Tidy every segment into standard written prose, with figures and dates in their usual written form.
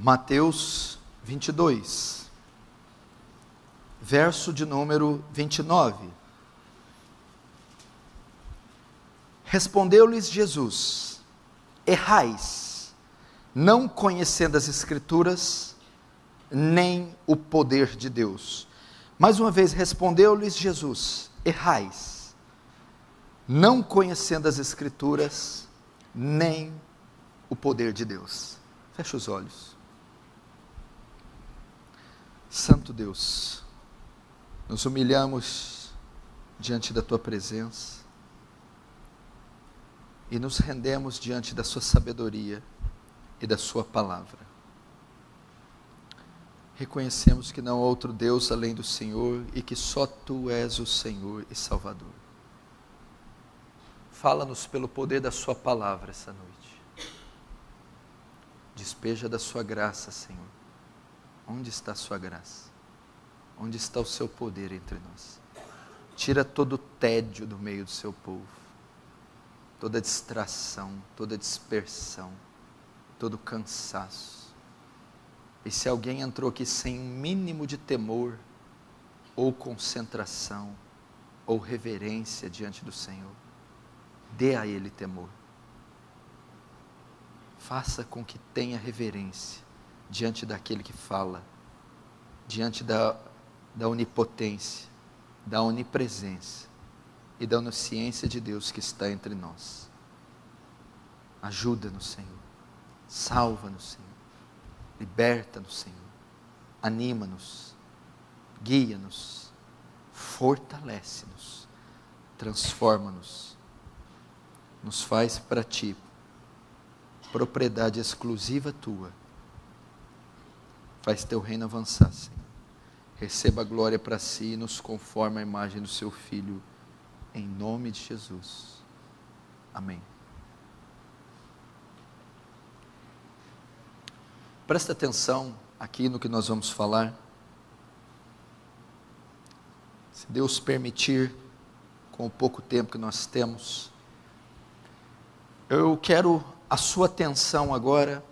Mateus 22, verso de número 29. Respondeu-lhes Jesus: errais, não conhecendo as Escrituras, nem o poder de Deus. Mais uma vez, respondeu-lhes Jesus: errais, não conhecendo as Escrituras, nem o poder de Deus. Fecha os olhos. Santo Deus, nos humilhamos diante da Tua presença e nos rendemos diante da Sua sabedoria e da Sua palavra. Reconhecemos que não há outro Deus além do Senhor e que só Tu és o Senhor e Salvador. Fala-nos pelo poder da Sua palavra essa noite. Despeja da Sua graça, Senhor. Onde está a sua graça? Onde está o seu poder entre nós? Tira todo o tédio do meio do seu povo, toda distração, toda dispersão, todo cansaço. E se alguém entrou aqui sem um mínimo de temor, ou concentração, ou reverência diante do Senhor, dê a ele temor. Faça com que tenha reverência diante daquele que fala, diante da onipotência, da onipresença e da onisciência de Deus que está entre nós. Ajuda-nos, Senhor, salva-nos, Senhor, liberta-nos, Senhor, anima-nos, guia-nos, fortalece-nos, transforma-nos, nos faz para Ti, propriedade exclusiva Tua. Faz Teu reino avançar, Senhor. Receba a glória para Si e nos conforma à imagem do Seu Filho, em nome de Jesus. Amém. Presta atenção aqui no que nós vamos falar. Se Deus permitir, com o pouco tempo que nós temos, eu quero a sua atenção agora,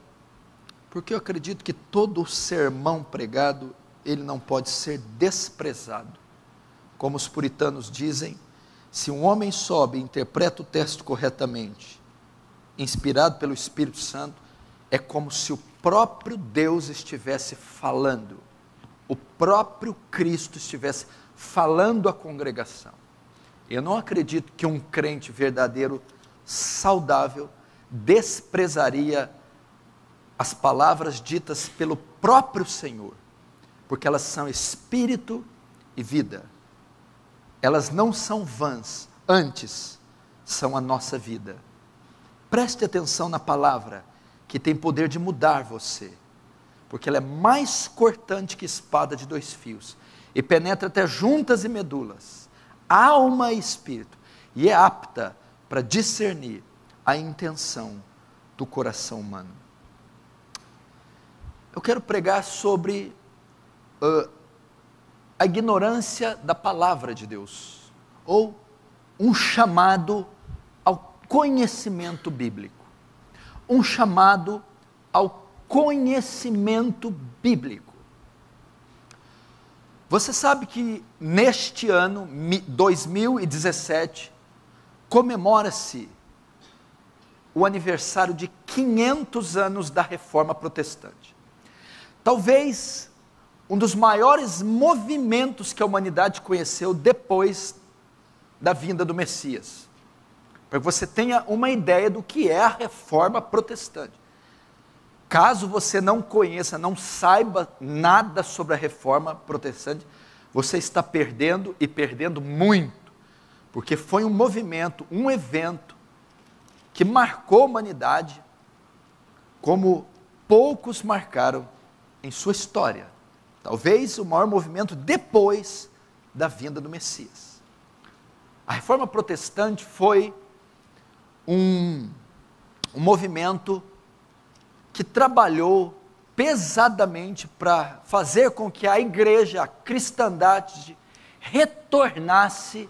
porque eu acredito que todo sermão pregado, ele não pode ser desprezado. Como os puritanos dizem, se um homem sobe e interpreta o texto corretamente, inspirado pelo Espírito Santo, é como se o próprio Deus estivesse falando, o próprio Cristo estivesse falando à congregação. Eu não acredito que um crente verdadeiro, saudável, desprezaria as palavras ditas pelo próprio Senhor, porque elas são espírito e vida. Elas não são vãs, antes são a nossa vida. Preste atenção na palavra, que tem poder de mudar você, porque ela é mais cortante que espada de 2 fios, e penetra até juntas e medulas, alma e espírito, e é apta para discernir a intenção do coração humano. Eu quero pregar sobre a ignorância da palavra de Deus, ou um chamado ao conhecimento bíblico. Um chamado ao conhecimento bíblico. Você sabe que neste ano, 2017, comemora-se o aniversário de 500 anos da Reforma Protestante. Talvez um dos maiores movimentos que a humanidade conheceu depois da vinda do Messias. Para que você tenha uma ideia do que é a Reforma Protestante. Caso você não conheça, não saiba nada sobre a Reforma Protestante, você está perdendo e perdendo muito, porque foi um movimento, um evento que marcou a humanidade como poucos marcaram em sua história. Talvez o maior movimento depois da vinda do Messias. A Reforma Protestante foi um movimento que trabalhou pesadamente para fazer com que a igreja, a cristandade, retornasse,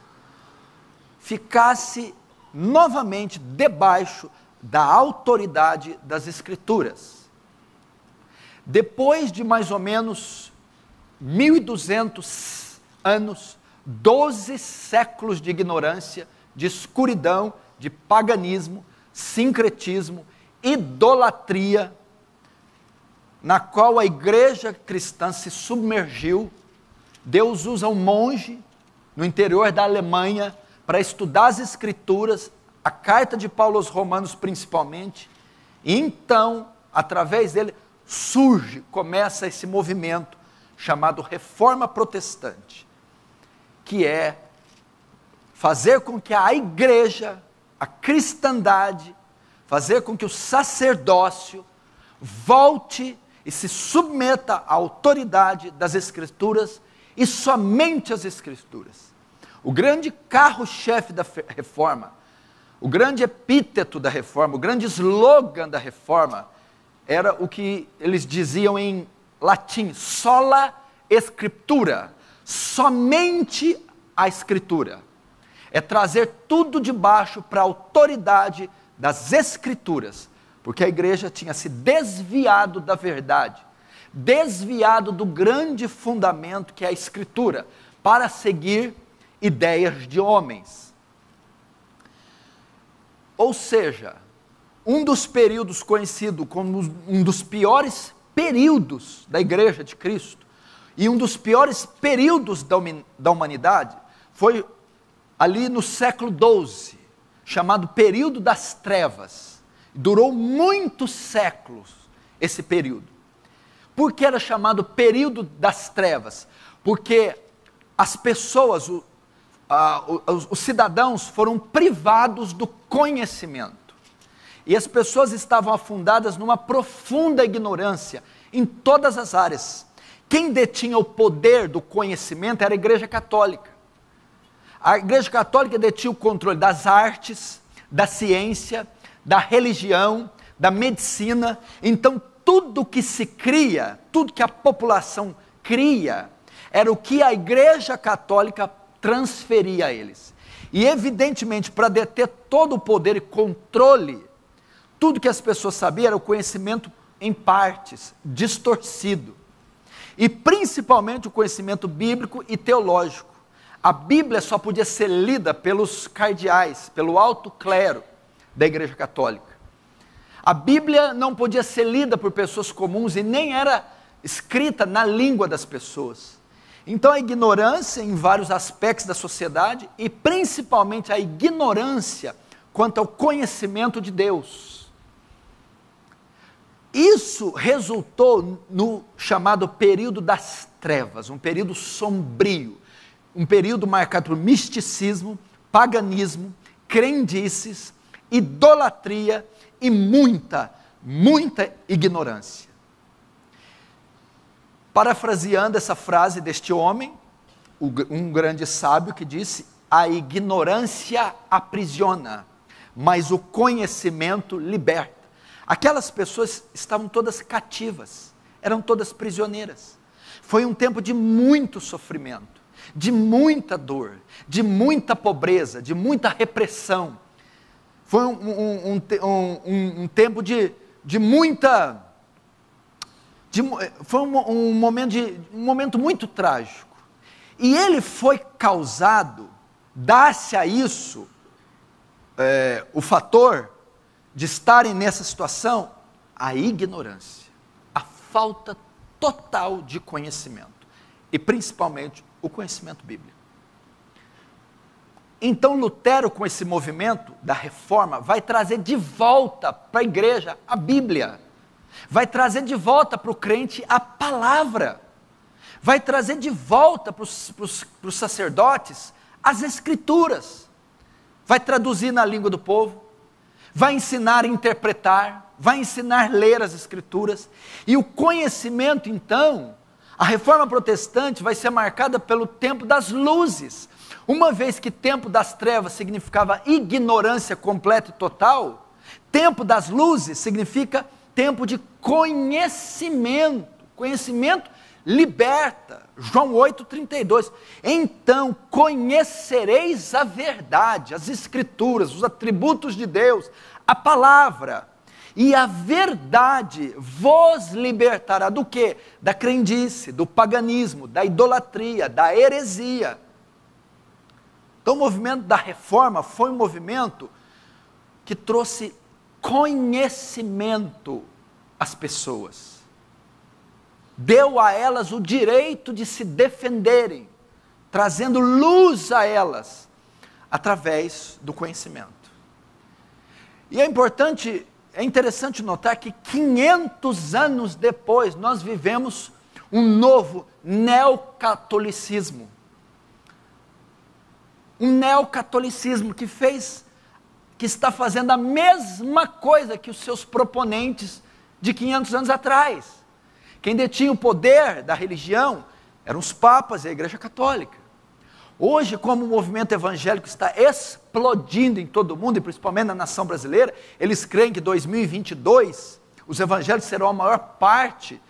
ficasse novamente debaixo da autoridade das Escrituras. Depois de mais ou menos 1200 anos, 12 séculos de ignorância, de escuridão, de paganismo, sincretismo, idolatria, na qual a igreja cristã se submergiu, Deus usa um monge no interior da Alemanha para estudar as Escrituras, a carta de Paulo aos Romanos principalmente, e então, através dele, começa esse movimento chamado Reforma Protestante, que é fazer com que a igreja, a cristandade, fazer com que o sacerdócio volte e se submeta à autoridade das Escrituras e somente às Escrituras. O grande carro-chefe da reforma, o grande epíteto da reforma, o grande slogan da reforma, era o que eles diziam em latim, sola scriptura, somente a Escritura. É trazer tudo de baixo para a autoridade das Escrituras, porque a igreja tinha se desviado da verdade, desviado do grande fundamento que é a Escritura, para seguir ideias de homens. Ou seja, um dos períodos conhecido como um dos piores períodos da igreja de Cristo, e um dos piores períodos da humanidade, foi ali no século XII, chamado período das trevas. Durou muitos séculos esse período. Por que era chamado período das trevas? Porque as pessoas, os cidadãos foram privados do conhecimento. E as pessoas estavam afundadas numa profunda ignorância em todas as áreas. Quem detinha o poder do conhecimento era a Igreja Católica. A Igreja Católica detinha o controle das artes, da ciência, da religião, da medicina. Então, tudo que se cria, tudo que a população cria, era o que a Igreja Católica transferia a eles. E, evidentemente, para deter todo o poder e controle, tudo que as pessoas sabiam era o conhecimento em partes, distorcido. E, principalmente, o conhecimento bíblico e teológico. A Bíblia só podia ser lida pelos cardeais, pelo alto clero da Igreja Católica. A Bíblia não podia ser lida por pessoas comuns e nem era escrita na língua das pessoas. Então a ignorância em vários aspectos da sociedade e principalmente a ignorância quanto ao conhecimento de Deus. Isso resultou no chamado período das trevas, um período sombrio, um período marcado por misticismo, paganismo, crendices, idolatria e muita ignorância. Parafraseando essa frase deste homem, um grande sábio que disse: a ignorância aprisiona, mas o conhecimento liberta. Aquelas pessoas estavam todas cativas, eram todas prisioneiras. Foi um tempo de muito sofrimento, de muita dor, de muita pobreza, de muita repressão. Foi um tempo de muita... foi um momento muito trágico. E ele foi causado, dá-se a isso, o fator de estarem nessa situação, a ignorância, a falta total de conhecimento, e principalmente o conhecimento bíblico. Então Lutero, com esse movimento da reforma, vai trazer de volta para a igreja a Bíblia, vai trazer de volta para o crente a palavra, vai trazer de volta para os sacerdotes as Escrituras, vai traduzir na língua do povo, vai ensinar a interpretar, vai ensinar a ler as Escrituras, e o conhecimento então, a reforma protestante vai ser marcada pelo tempo das luzes. Uma vez que tempo das trevas significava ignorância completa e total, tempo das luzes significa tempo de conhecimento. Conhecimento liberta. João 8,32. Então conhecereis a verdade, as Escrituras, os atributos de Deus, a palavra. E a verdade vos libertará do quê? Da crendice, do paganismo, da idolatria, da heresia. Então o movimento da reforma foi um movimento que trouxe conhecimento às pessoas. Deu a elas o direito de se defenderem, trazendo luz a elas, através do conhecimento. E é interessante notar que 500 anos depois, nós vivemos um novo neocatolicismo. Um neocatolicismo que está fazendo a mesma coisa que os seus proponentes de 500 anos atrás. Quem detinha o poder da religião eram os papas e a Igreja Católica. Hoje, como o movimento evangélico está explodindo em todo o mundo, e principalmente na nação brasileira, eles creem que em 2022 os evangélicos serão a maior parte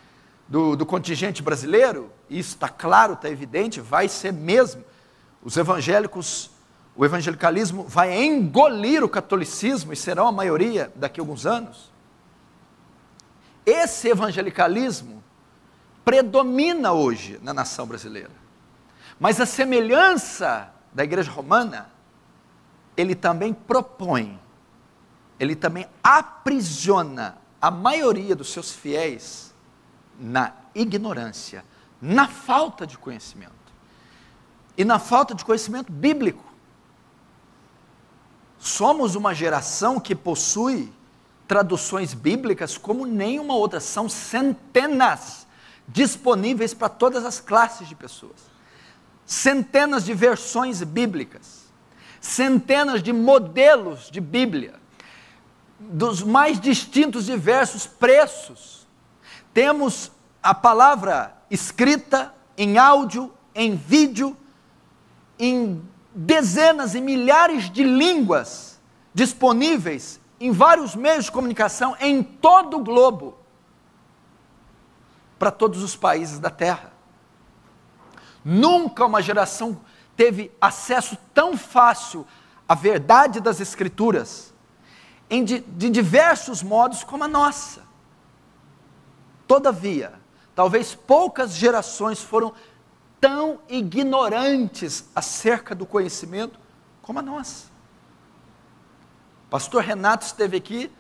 do contingente brasileiro. Isso está claro, está evidente, vai ser mesmo. Os evangélicos, o evangelicalismo vai engolir o catolicismo e serão a maioria daqui a alguns anos. Esse evangelicalismo predomina hoje na nação brasileira. Mas a semelhança da igreja romana, ele também propõe, ele também aprisiona a maioria dos seus fiéis na ignorância, na falta de conhecimento. E na falta de conhecimento bíblico. Somos uma geração que possui traduções bíblicas como nenhuma outra, são centenas disponíveis para todas as classes de pessoas. Centenas de versões bíblicas, centenas de modelos de Bíblia, dos mais distintos diversos preços. Temos a palavra escrita em áudio, em vídeo, em dezenas e milhares de línguas disponíveis em vários meios de comunicação em todo o globo, para todos os países da terra. Nunca uma geração teve acesso tão fácil à verdade das Escrituras, de diversos modos como a nossa. Todavia, talvez poucas gerações foram tão ignorantes acerca do conhecimento como a nossa. Pastor Renato esteve aqui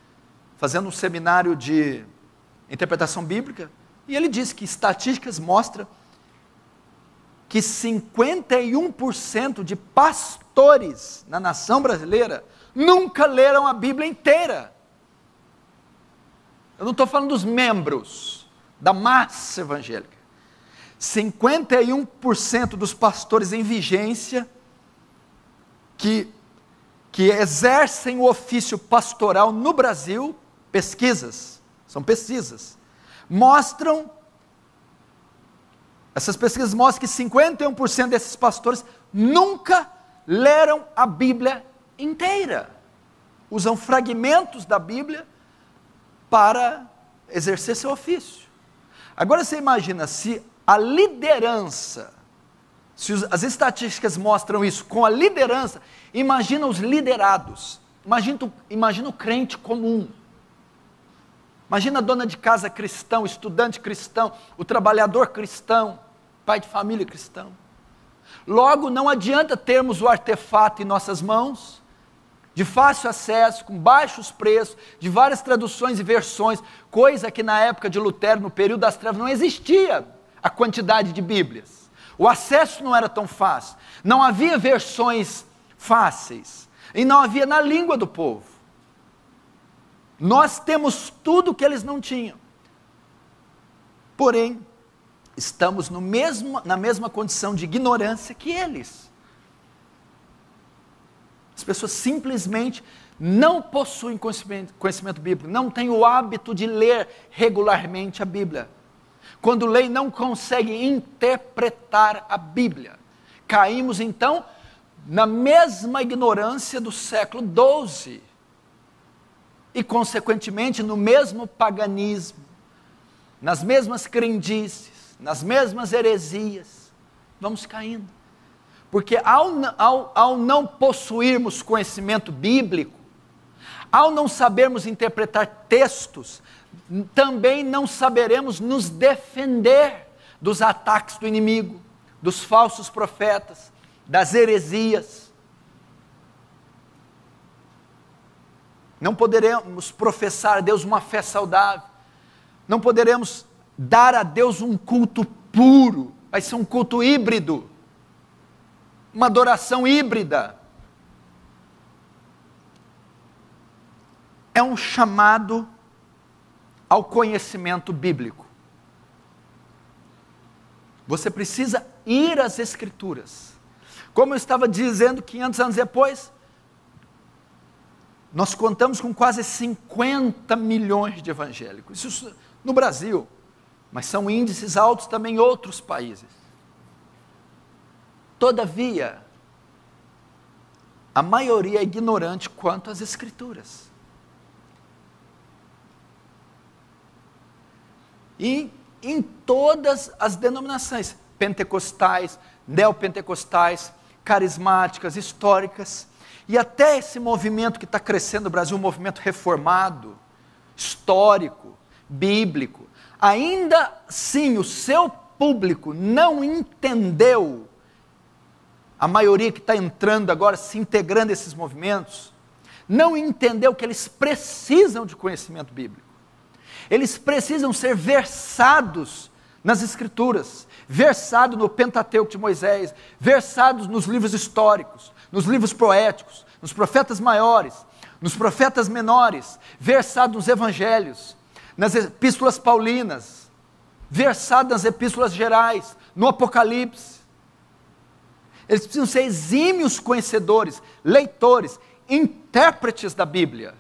fazendo um seminário de interpretação bíblica e ele disse que estatísticas mostram que 51% de pastores na nação brasileira nunca leram a Bíblia inteira. Eu não estou falando dos membros da massa evangélica. 51% dos pastores em vigência que exercem o ofício pastoral no Brasil, são pesquisas, essas pesquisas mostram que 51% desses pastores nunca leram a Bíblia inteira. Usam fragmentos da Bíblia para exercer seu ofício. Agora você imagina, se a liderança, as estatísticas mostram isso, com a liderança, imagina os liderados, imagina o crente comum, imagina a dona de casa cristão, o estudante cristão, o trabalhador cristão, pai de família cristão. Logo, não adianta termos o artefato em nossas mãos, de fácil acesso, com baixos preços, de várias traduções e versões, coisa que na época de Lutero, no período das trevas, não existia a quantidade de Bíblias. O acesso não era tão fácil, não havia versões fáceis, e não havia na língua do povo. Nós temos tudo que eles não tinham. Porém, estamos na mesma condição de ignorância que eles. As pessoas simplesmente não possuem conhecimento bíblico, não têm o hábito de ler regularmente a Bíblia. Quando leem, não conseguem interpretar a Bíblia. Caímos então na mesma ignorância do século XII. E consequentemente no mesmo paganismo, nas mesmas crendices, nas mesmas heresias, vamos caindo. Porque ao não possuirmos conhecimento bíblico, Ao não sabermos interpretar textos, também não saberemos nos defender dos ataques do inimigo, dos falsos profetas, das heresias. Não poderemos professar a Deus uma fé saudável, não poderemos dar a Deus um culto puro, vai ser um culto híbrido, uma adoração híbrida. É um chamado ao conhecimento bíblico. Você precisa ir às Escrituras. Como eu estava dizendo, 500 anos depois, nós contamos com quase 50 milhões de evangélicos. Isso no Brasil, mas são índices altos também em outros países. Todavia, a maioria é ignorante quanto às Escrituras. E em todas as denominações, pentecostais, neopentecostais, carismáticas, históricas, e até esse movimento que está crescendo no Brasil, um movimento reformado, histórico, bíblico, ainda assim o seu público não entendeu, a maioria que está entrando agora, se integrando a esses movimentos, não entendeu que eles precisam de conhecimento bíblico. Eles precisam ser versados nas Escrituras, versados no Pentateuco de Moisés, versados nos livros históricos, nos livros poéticos, nos profetas maiores, nos profetas menores, versados nos evangelhos, nas epístolas paulinas, versados nas epístolas gerais, no Apocalipse. Eles precisam ser exímios conhecedores, leitores, intérpretes da Bíblia.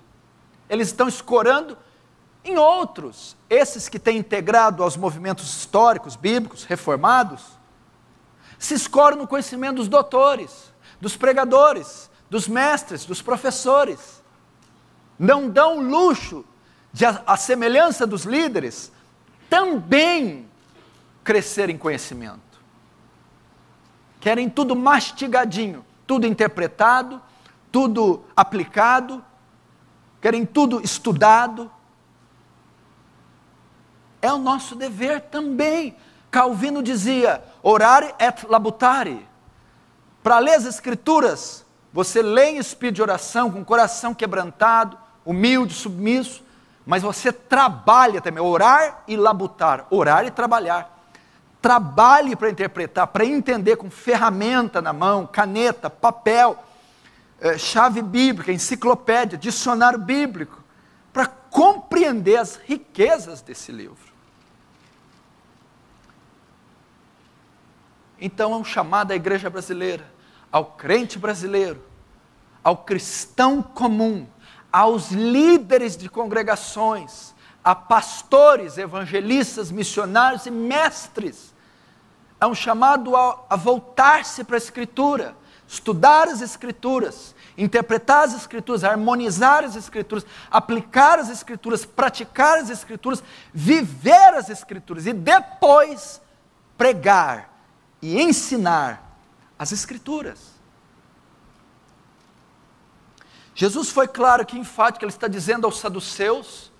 Eles estão escorando em outros, esses que têm integrado aos movimentos históricos, bíblicos, reformados, se escoram no conhecimento dos doutores, dos pregadores, dos mestres, dos professores. Não dão luxo de, a semelhança dos líderes, também crescer em conhecimento. Querem tudo mastigadinho, tudo interpretado, tudo aplicado, querem tudo estudado. É o nosso dever também. Calvino dizia, orare et labutare. Para ler as Escrituras, você lê em espírito de oração, com o coração quebrantado, humilde, submisso, mas você trabalha também, orar e labutar, orar e trabalhar. Trabalhe para interpretar, para entender com ferramenta na mão, caneta, papel, chave bíblica, enciclopédia, dicionário bíblico, para compreender as riquezas desse livro. Então é um chamado à igreja brasileira, ao crente brasileiro, ao cristão comum, aos líderes de congregações, a pastores, evangelistas, missionários e mestres. É um chamado a voltar-se para a Escritura, estudar as Escrituras, interpretar as Escrituras, harmonizar as Escrituras, aplicar as Escrituras, praticar as Escrituras, viver as Escrituras e depois pregar e ensinar as Escrituras. Jesus foi claro que enfático, ele está dizendo aos saduceus,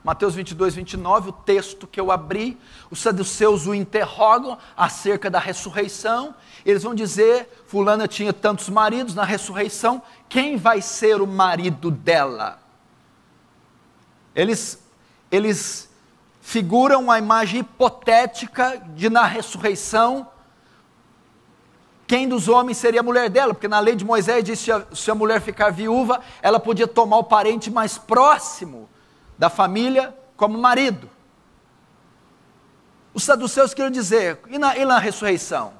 Mateus 22, 29, o texto que eu abri, os saduceus o interrogam acerca da ressurreição, eles vão dizer, fulana tinha tantos maridos, na ressurreição, quem vai ser o marido dela? Eles figuram a imagem hipotética de na ressurreição, quem dos homens seria a mulher dela, porque na lei de Moisés diz que se a mulher ficar viúva, ela podia tomar o parente mais próximo da família como marido. Os saduceus queriam dizer, e na ressurreição?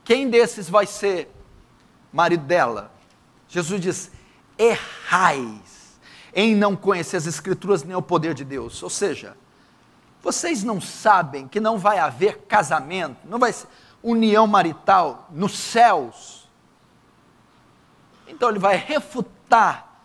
Quem desses vai ser marido dela? Jesus diz, errais em não conhecer as Escrituras nem o poder de Deus. Ou seja, vocês não sabem que não vai haver casamento, não vai ser união marital nos céus. Então ele vai refutar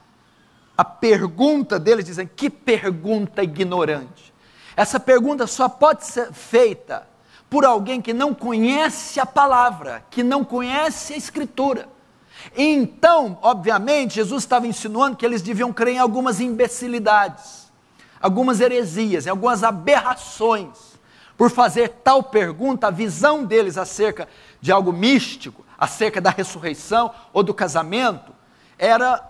a pergunta deles, dizendo, que pergunta ignorante. Essa pergunta só pode ser feita por alguém que não conhece a palavra, que não conhece a Escritura. Então, obviamente, Jesus estava insinuando que eles deviam crer em algumas imbecilidades, algumas heresias, em algumas aberrações. Por fazer tal pergunta, a visão deles acerca de algo místico, acerca da ressurreição ou do casamento, era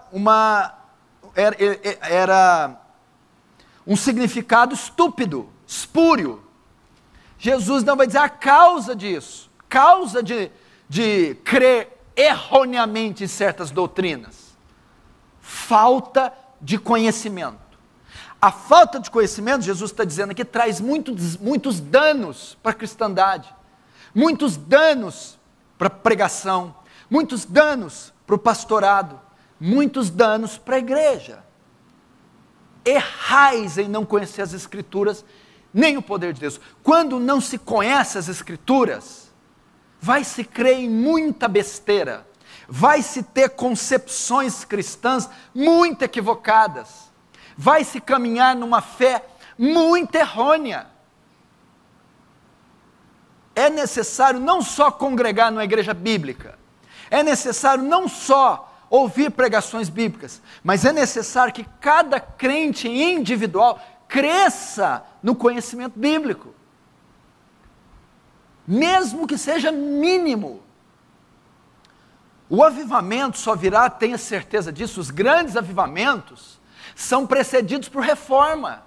um significado estúpido, espúrio. Jesus não vai dizer a causa disso, causa de crer erroneamente em certas doutrinas. Falta de conhecimento. A falta de conhecimento, Jesus está dizendo aqui, traz muitos danos para a cristandade, muitos danos para a pregação, muitos danos para o pastorado, muitos danos para a igreja. Errais em não conhecer as Escrituras, nem o poder de Deus. Quando não se conhece as Escrituras, vai se crer em muita besteira, vai se ter concepções cristãs muito equivocadas, vai se caminhar numa fé muito errônea. É necessário não só congregar numa igreja bíblica, é necessário não só ouvir pregações bíblicas, mas é necessário que cada crente individual cresça no conhecimento bíblico, mesmo que seja mínimo. O avivamento só virá, tenha certeza disso, os grandes avivamentos são precedidos por reforma.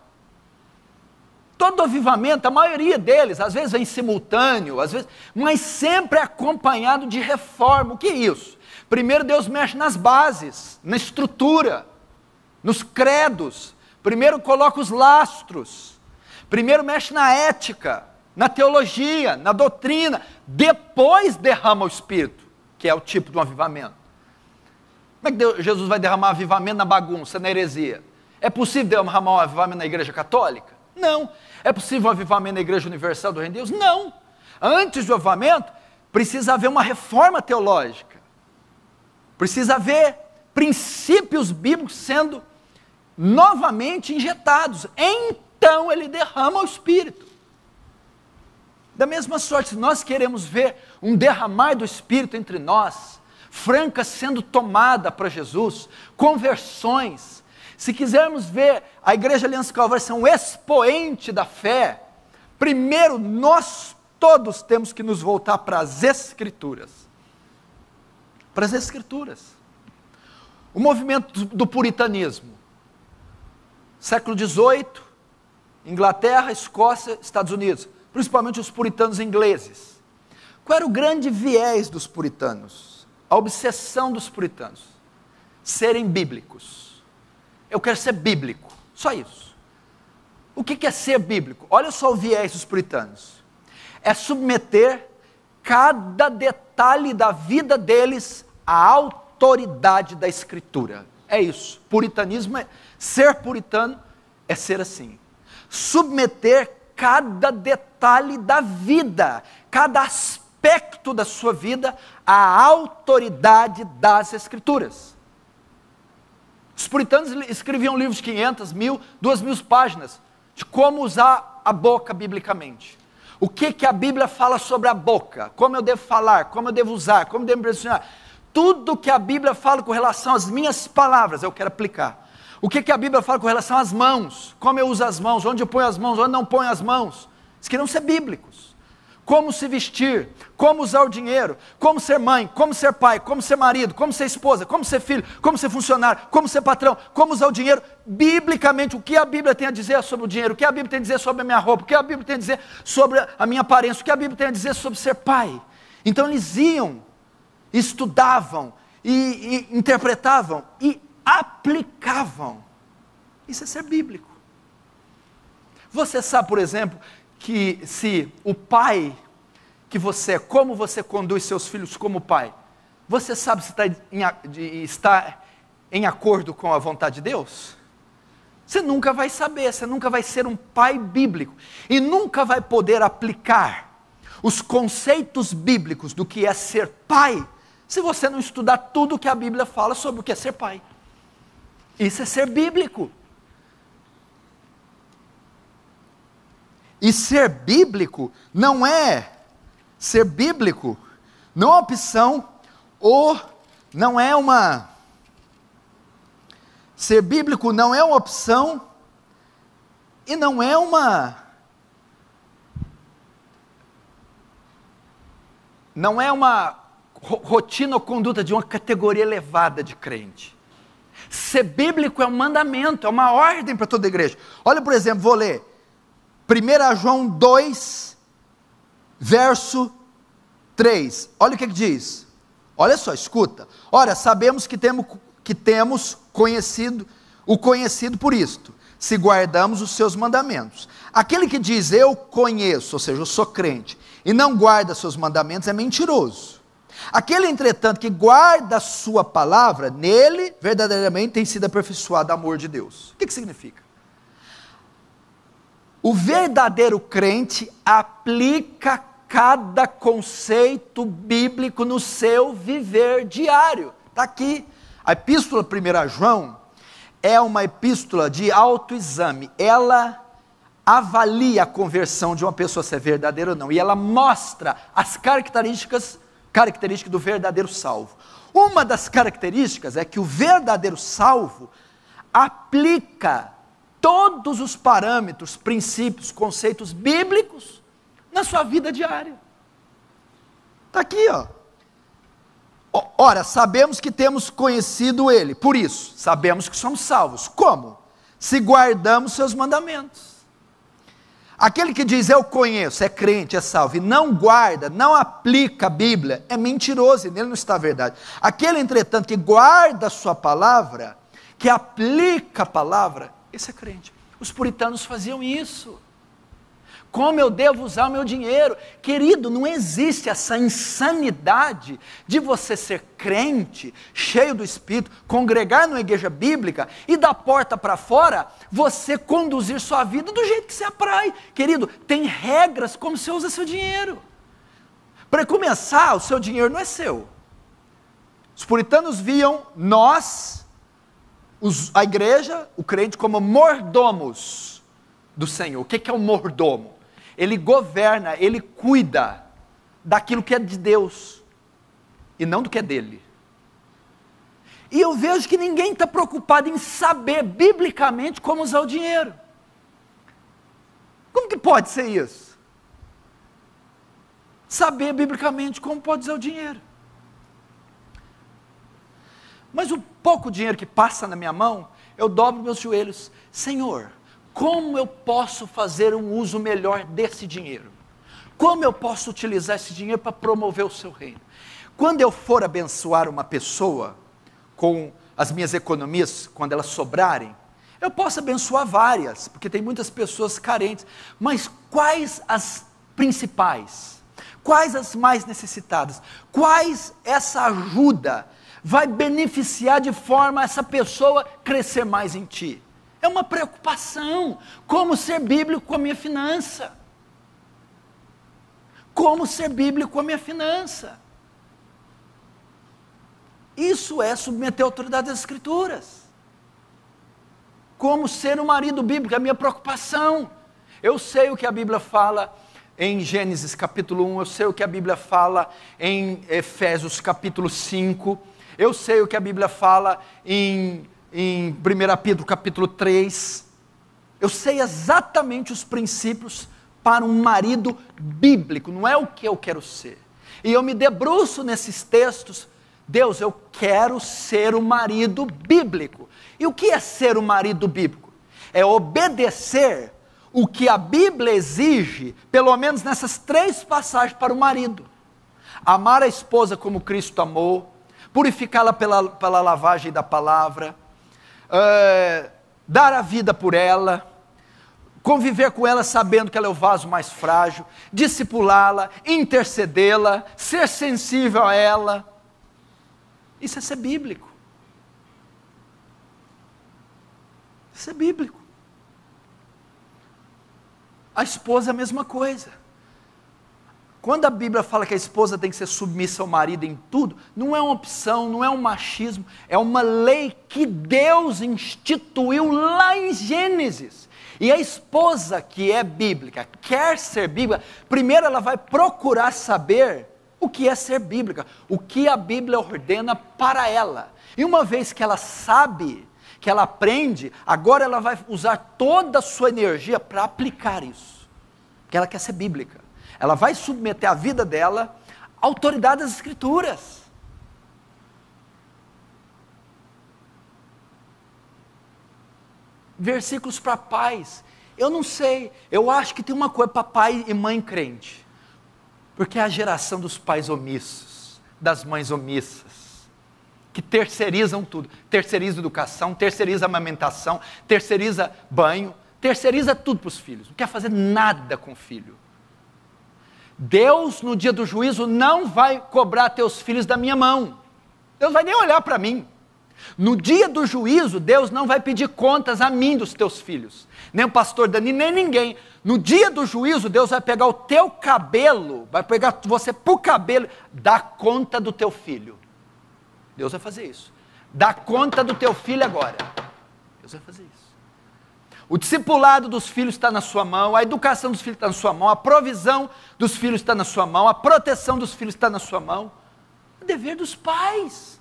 Todo avivamento, a maioria deles, às vezes vem simultâneo, às vezes, mas sempre é acompanhado de reforma. O que é isso? Primeiro Deus mexe nas bases, na estrutura, nos credos. Primeiro coloca os lastros. Primeiro mexe na ética, na teologia, na doutrina. Depois derrama o Espírito, que é o tipo de um avivamento. Como é que Jesus vai derramar avivamento na bagunça, na heresia? É possível derramar um avivamento na igreja católica? Não. É possível um avivamento na igreja universal do Reino de Deus? Não. Antes do avivamento, precisa haver uma reforma teológica. Precisa haver princípios bíblicos sendo novamente injetados. Então ele derrama o Espírito. Da mesma sorte, se nós queremos ver um derramar do Espírito entre nós, Franca sendo tomada para Jesus, conversões, se quisermos ver a Igreja Aliança Calvário ser um expoente da fé, primeiro nós todos temos que nos voltar para as Escrituras. Para as Escrituras. O movimento do puritanismo, século XVIII, Inglaterra, Escócia, Estados Unidos, principalmente os puritanos ingleses. Qual era o grande viés dos puritanos? A obsessão dos puritanos? Serem bíblicos. Eu quero ser bíblico, só isso. O que é ser bíblico? Olha só o viés dos puritanos. É submeter cada detalhe da vida deles à autoridade da Escritura. É isso. Puritanismo ser puritano é ser assim. Submeter cada detalhe da vida, cada aspecto da sua vida à autoridade das Escrituras. Os puritanos escreviam livros de 500, 1000, 2000 páginas de como usar a boca biblicamente. O que a Bíblia fala sobre a boca, como eu devo falar, como eu devo usar, como eu devo impressionar. Tudo que a Bíblia fala com relação às minhas palavras, eu quero aplicar. O que a Bíblia fala com relação às mãos, como eu uso as mãos, onde eu ponho as mãos, onde não ponho as mãos. Eles queriam ser bíblicos. Como se vestir, como usar o dinheiro, como ser mãe, como ser pai, como ser marido, como ser esposa, como ser filho, como ser funcionário, como ser patrão, como usar o dinheiro, biblicamente, o que a Bíblia tem a dizer sobre o dinheiro, o que a Bíblia tem a dizer sobre a minha roupa, o que a Bíblia tem a dizer sobre a minha aparência, o que a Bíblia tem a dizer sobre ser pai. Então eles iam, estudavam, e interpretavam, e aplicavam. Isso é ser bíblico. Você sabe, por exemplo, que se o pai que você é, como você conduz seus filhos como pai, você sabe se está em acordo com a vontade de Deus? Você nunca vai saber, você nunca vai ser um pai bíblico, e nunca vai poder aplicar os conceitos bíblicos do que é ser pai, se você não estudar tudo o que a Bíblia fala sobre o que é ser pai. Isso é ser bíblico. E ser bíblico não é uma opção não é uma... Ser bíblico não é uma opção e não é uma rotina ou conduta de uma categoria elevada de crente. Ser bíblico é um mandamento, é uma ordem para toda a igreja. Olha, por exemplo, vou ler 1 João 2, verso 3. Olha o que diz. Olha só, escuta. Ora, sabemos que temos o conhecido por isto, se guardamos os seus mandamentos. Aquele que diz eu conheço, ou seja, eu sou crente, e não guarda seus mandamentos, é mentiroso. Aquele, entretanto, que guarda a sua palavra, nele, verdadeiramente, tem sido aperfeiçoado o amor de Deus. O que significa? O verdadeiro crente aplica cada conceito bíblico no seu viver diário. Está aqui. A epístola 1 João é uma epístola de autoexame. Ela avalia a conversão de uma pessoa se é verdadeira ou não. E ela mostra as características do verdadeiro salvo. Uma das características é que o verdadeiro salvo aplica todos os parâmetros, princípios, conceitos bíblicos na sua vida diária. Está aqui, ó. Ora, sabemos que temos conhecido Ele, por isso, sabemos que somos salvos. Como? Se guardamos seus mandamentos. Aquele que diz eu conheço, é crente, é salvo, e não guarda, não aplica a Bíblia, é mentiroso, e nele não está a verdade. Aquele, entretanto, que guarda a sua palavra, que aplica a palavra, esse é crente. Os puritanos faziam isso. Como eu devo usar o meu dinheiro? Querido, não existe essa insanidade de você ser crente, cheio do Espírito, congregar numa igreja bíblica e da porta para fora, você conduzir sua vida do jeito que você aprai. Querido, tem regras como você usa seu dinheiro. Para começar, o seu dinheiro não é seu. Os puritanos viam nós, a igreja, o crente, como mordomos do Senhor. O que é um mordomo? Ele governa, ele cuida daquilo que é de Deus e não do que é dele. E eu vejo que ninguém está preocupado em saber biblicamente como usar o dinheiro. Como que pode ser isso? Saber biblicamente como pode usar o dinheiro. Mas o pouco dinheiro que passa na minha mão, eu dobro meus joelhos. Senhor, como eu posso fazer um uso melhor desse dinheiro? Como eu posso utilizar esse dinheiro para promover o seu reino? Quando eu for abençoar uma pessoa com as minhas economias, quando elas sobrarem, eu posso abençoar várias, porque tem muitas pessoas carentes, mas quais as principais? Quais as mais necessitadas? Quais essa ajuda vai beneficiar de forma a essa pessoa crescer mais em ti? É uma preocupação. Como ser bíblico com a minha finança? Como ser bíblico com a minha finança? Isso é submeter a autoridade das Escrituras. Como ser um marido bíblico, é a minha preocupação. Eu sei o que a Bíblia fala em Gênesis capítulo 1, eu sei o que a Bíblia fala em Efésios capítulo 5, eu sei o que a Bíblia fala em 1 Pedro capítulo 3, eu sei exatamente os princípios para um marido bíblico, não é o que eu quero ser, e eu me debruço nesses textos. Deus, eu quero ser um marido bíblico. E o que é ser um marido bíblico? É obedecer o que a Bíblia exige, pelo menos nessas 3 passagens para o marido: amar a esposa como Cristo amou, purificá-la pela lavagem da palavra, dar a vida por ela, conviver com ela sabendo que ela é o vaso mais frágil, discipulá-la, intercedê-la, ser sensível a ela. Isso é ser bíblico. Isso é bíblico. A esposa é a mesma coisa. Quando a Bíblia fala que a esposa tem que ser submissa ao marido em tudo, não é uma opção, não é um machismo, é uma lei que Deus instituiu lá em Gênesis. E a esposa que é bíblica, quer ser bíblica, primeiro ela vai procurar saber o que é ser bíblica, o que a Bíblia ordena para ela. E uma vez que ela sabe, que ela aprende, agora ela vai usar toda a sua energia para aplicar isso, porque ela quer ser bíblica. Ela vai submeter a vida dela à autoridade das Escrituras. Versículos para pais, eu não sei, eu acho que tem uma coisa para pai e mãe crente, porque é a geração dos pais omissos, das mães omissas, que terceirizam tudo, terceiriza educação, terceiriza amamentação, terceiriza banho, terceiriza tudo para os filhos, não quer fazer nada com o filho. Deus no dia do juízo não vai cobrar teus filhos da minha mão, Deus vai nem olhar para mim. No dia do juízo, Deus não vai pedir contas a mim dos teus filhos, nem o pastor Dani, nem ninguém. No dia do juízo, Deus vai pegar o teu cabelo, vai pegar você por cabelo, dá conta do teu filho. Deus vai fazer isso. Dá conta do teu filho agora. Deus vai fazer isso. O discipulado dos filhos está na sua mão, a educação dos filhos está na sua mão, a provisão dos filhos está na sua mão, a proteção dos filhos está na sua mão. É o dever dos pais.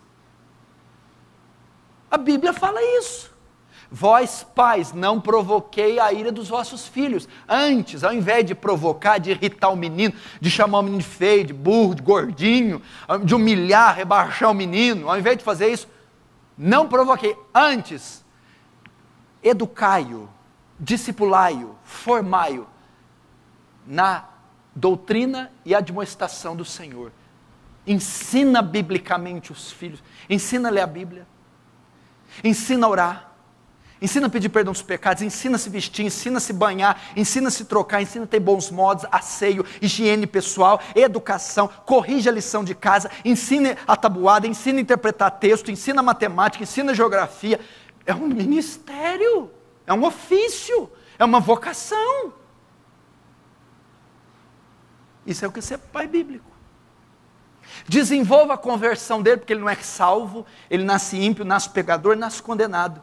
A Bíblia fala isso. Vós, pais, não provoquei a ira dos vossos filhos. Antes, ao invés de provocar, de irritar o menino, de chamar o menino de feio, de burro, de gordinho, de humilhar, rebaixar o menino, ao invés de fazer isso, não provoquei. Antes, educai-o, discipulai-o, formai-o na doutrina e admoestação do Senhor. Ensina biblicamente os filhos, ensina a ler a Bíblia. Ensina a orar, ensina a pedir perdão dos pecados, ensina a se vestir, ensina a se banhar, ensina a se trocar, ensina a ter bons modos, asseio, higiene pessoal, educação, corrige a lição de casa, ensina a tabuada, ensina a interpretar texto, ensina a matemática, ensina a geografia. É um ministério, é um ofício, é uma vocação. Isso é o que é ser pai bíblico. Desenvolva a conversão dele, porque ele não é salvo, ele nasce ímpio, nasce pecador, nasce condenado.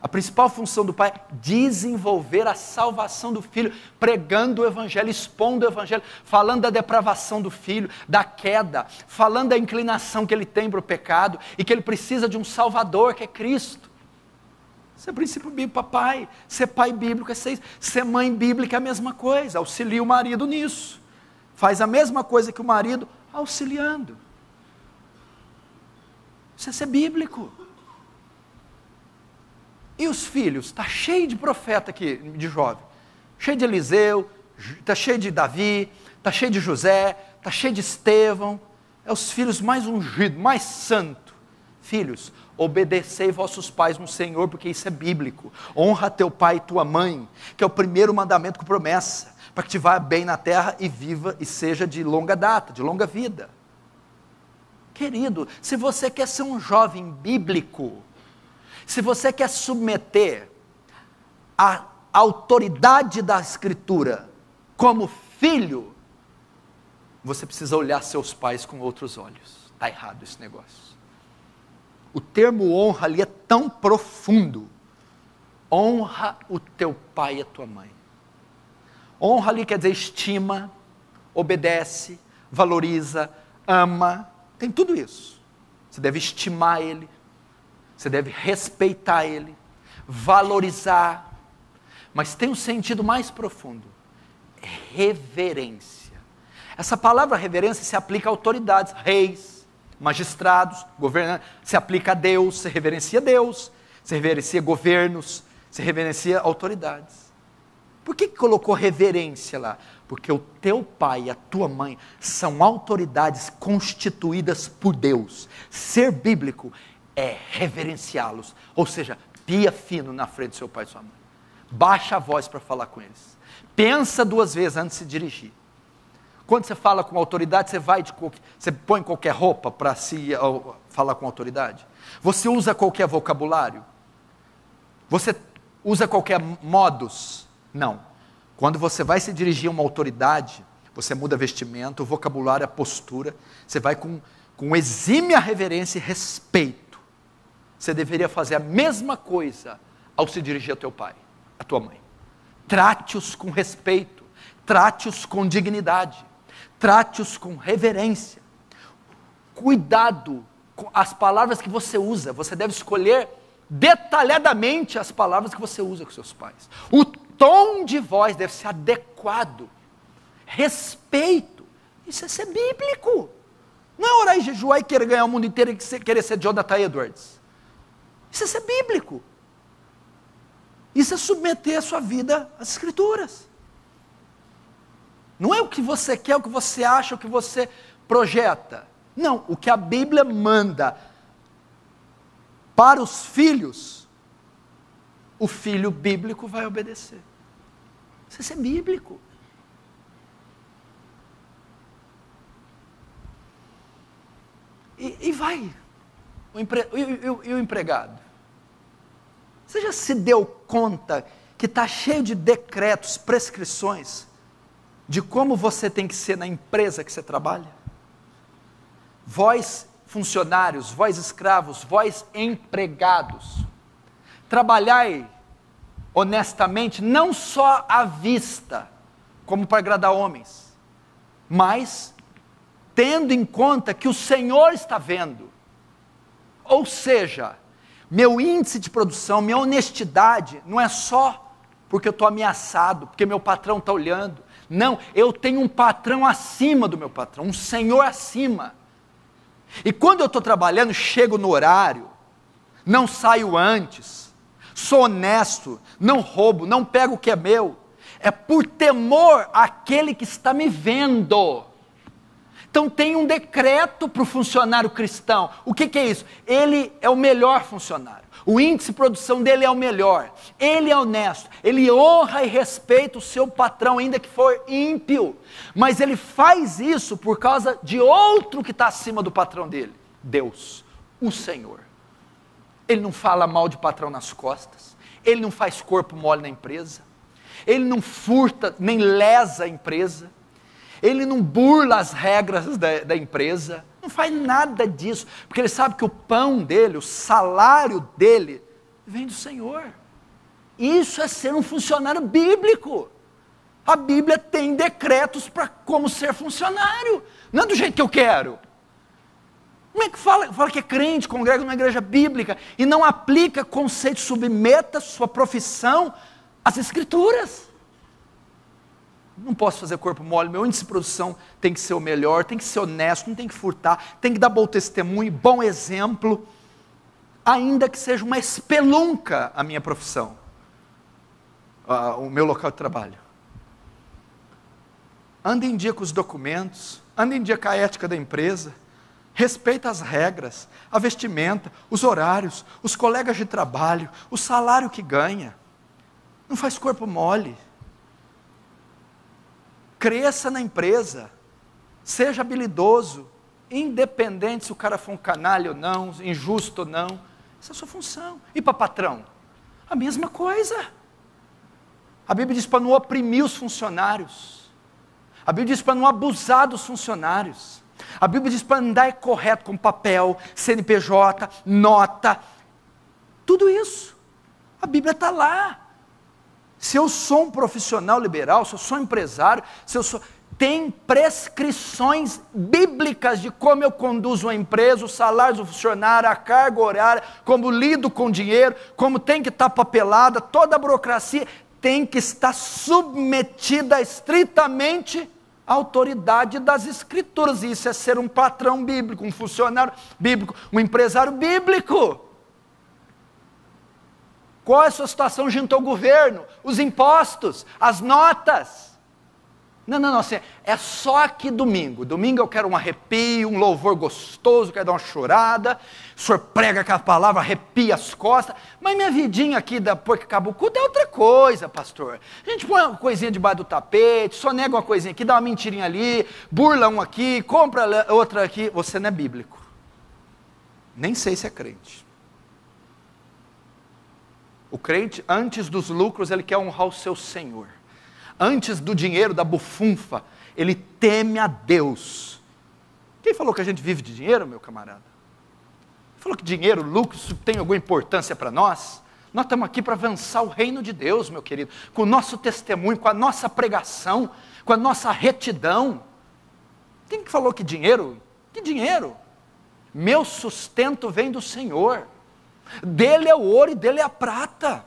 A principal função do pai é desenvolver a salvação do filho, pregando o evangelho, expondo o evangelho, falando da depravação do filho, da queda, falando da inclinação que ele tem para o pecado, e que ele precisa de um salvador, que é Cristo. Isso é princípio bíblico para pai. Ser pai bíblico é ser isso. Ser mãe bíblica é a mesma coisa, auxilia o marido nisso. Faz a mesma coisa que o marido, auxiliando. Isso é ser bíblico. E os filhos? Está cheio de profeta aqui, de jovem. Cheio de Eliseu, está cheio de Davi, está cheio de José, está cheio de Estevão. É os filhos mais ungidos, mais santos. Filhos, obedecei vossos pais no Senhor, porque isso é bíblico. Honra teu pai e tua mãe, que é o primeiro mandamento com promessa, para que te vá bem na terra e viva e seja de longa data, de longa vida. Querido, se você quer ser um jovem bíblico, se você quer submeter a autoridade da Escritura como filho, você precisa olhar seus pais com outros olhos. Está errado esse negócio. O termo honra ali é tão profundo. Honra o teu pai e a tua mãe. Honra ali quer dizer estima, obedece, valoriza, ama, tem tudo isso. Você deve estimar ele, você deve respeitar ele, valorizar, mas tem um sentido mais profundo, reverência. Essa palavra reverência se aplica a autoridades, reis, magistrados, governantes, se aplica a Deus, se reverencia Deus, se reverencia governos, se reverencia autoridades. Por que colocou reverência lá? Porque o teu pai e a tua mãe são autoridades constituídas por Deus. Ser bíblico é reverenciá-los, ou seja, pia fino na frente do seu pai e sua mãe. Baixa a voz para falar com eles. Pensa 2 vezes antes de se dirigir. Quando você fala com autoridade, você põe qualquer roupa para falar com autoridade? Você usa qualquer vocabulário? Você usa qualquer modus? Não. Quando você vai se dirigir a uma autoridade, você muda vestimento, o vocabulário, a postura, você vai com exímia reverência e respeito. Você deveria fazer a mesma coisa ao se dirigir ao teu pai, à tua mãe. Trate-os com respeito, trate-os com dignidade. Trate-os com reverência. Cuidado com as palavras que você usa. Você deve escolher detalhadamente as palavras que você usa com seus pais. O tom de voz deve ser adequado. Respeito. Isso é ser bíblico. Não é orar e jejuar e querer ganhar o mundo inteiro e querer ser Jonathan Edwards. Isso é ser bíblico. Isso é submeter a sua vida às Escrituras. Não é o que você quer, o que você acha, o que você projeta. Não, o que a Bíblia manda para os filhos, o filho bíblico vai obedecer. Isso é ser bíblico. E vai. E o empregado? Você já se deu conta que está cheio de decretos, prescrições, de como você tem que ser na empresa que você trabalha? Vós funcionários, vós escravos, vós empregados, trabalhai honestamente, não só à vista, como para agradar homens, mas tendo em conta que o Senhor está vendo. Ou seja, meu índice de produção, minha honestidade, não é só porque eu estou ameaçado, porque meu patrão está olhando. Não, eu tenho um patrão acima do meu patrão, um Senhor acima. E quando eu estou trabalhando, chego no horário, não saio antes, sou honesto, não roubo, não pego o que é meu, é por temor àquele que está me vendo. Então tem um decreto para o funcionário cristão. O que é isso? Ele é o melhor funcionário. O índice de produção dele é o melhor. Ele é honesto. Ele honra e respeita o seu patrão, ainda que for ímpio. Mas ele faz isso por causa de outro que está acima do patrão dele. Deus, o Senhor. Ele não fala mal de patrão nas costas. Ele não faz corpo mole na empresa. Ele não furta, nem lesa a empresa. Ele não burla as regras da empresa, não faz nada disso, porque ele sabe que o pão dele, o salário dele, vem do Senhor. Isso é ser um funcionário bíblico. A Bíblia tem decretos para como ser funcionário, não é do jeito que eu quero. Como é que fala que é crente, congrega numa igreja bíblica, e não aplica conceitos, submeta sua profissão às Escrituras? Não posso fazer corpo mole, meu índice de produção tem que ser o melhor, tem que ser honesto, não tem que furtar, tem que dar bom testemunho, bom exemplo, ainda que seja uma espelunca a minha profissão, o meu local de trabalho. Anda em dia com os documentos, anda em dia com a ética da empresa, respeita as regras, a vestimenta, os horários, os colegas de trabalho, o salário que ganha. Não faz corpo mole. Cresça na empresa, seja habilidoso, independente se o cara for um canalha ou não, injusto ou não, essa é a sua função. E para patrão? A mesma coisa. A Bíblia diz para não oprimir os funcionários, a Bíblia diz para não abusar dos funcionários, a Bíblia diz para andar correto com papel, CNPJ, nota, tudo isso, a Bíblia está lá. Se eu sou um profissional liberal, se eu sou um empresário, tem prescrições bíblicas de como eu conduzo uma empresa, o salário do funcionário, a carga horária, como lido com dinheiro, como tem que estar papelada, toda a burocracia tem que estar submetida estritamente à autoridade das Escrituras. E isso é ser um patrão bíblico, um funcionário bíblico, um empresário bíblico. Qual é a sua situação junto ao governo? Os impostos, as notas. Não, assim, é só aqui domingo. Domingo eu quero um arrepio, um louvor gostoso, quero dar uma chorada. O senhor prega aquela palavra, arrepia as costas. Mas minha vidinha aqui, depois que acaba o culto, é outra coisa, pastor. A gente põe uma coisinha debaixo do tapete, só nega uma coisinha aqui, dá uma mentirinha ali, burla um aqui, compra outra aqui. Você não é bíblico. Nem sei se é crente. O crente, antes dos lucros, ele quer honrar o seu Senhor. Antes do dinheiro, da bufunfa, ele teme a Deus. Quem falou que a gente vive de dinheiro, meu camarada? Falou que dinheiro, lucro, isso tem alguma importância para nós? Nós estamos aqui para avançar o reino de Deus, meu querido, com o nosso testemunho, com a nossa pregação, com a nossa retidão. Quem que falou que dinheiro? Que dinheiro? Meu sustento vem do Senhor. Dele é o ouro e dele é a prata.